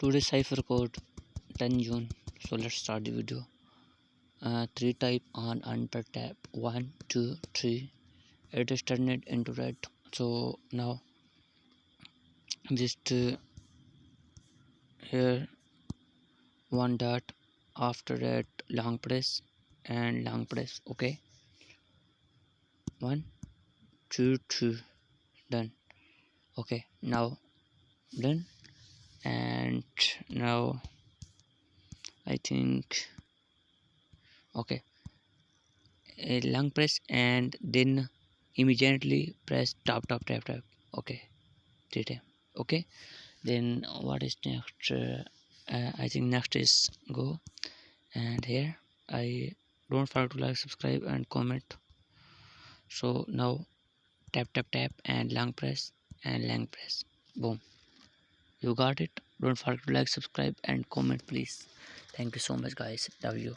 Today cipher code 10 June. So let's start the video. 3 type on under tab 1 2 3. It is turned it into red. So now just here one dot, after that long press and long press. Okay, 1 2 2 done. Okay, now done. And now I think okay, a long press and then immediately press tap. Okay, 3 times. Okay, then what is next? I think next is go, and here I don't forget to like, subscribe and comment. So now tap and long press and long press. Boom, you got it. Don't forget to like, subscribe and comment please. Thank you so much guys, love you.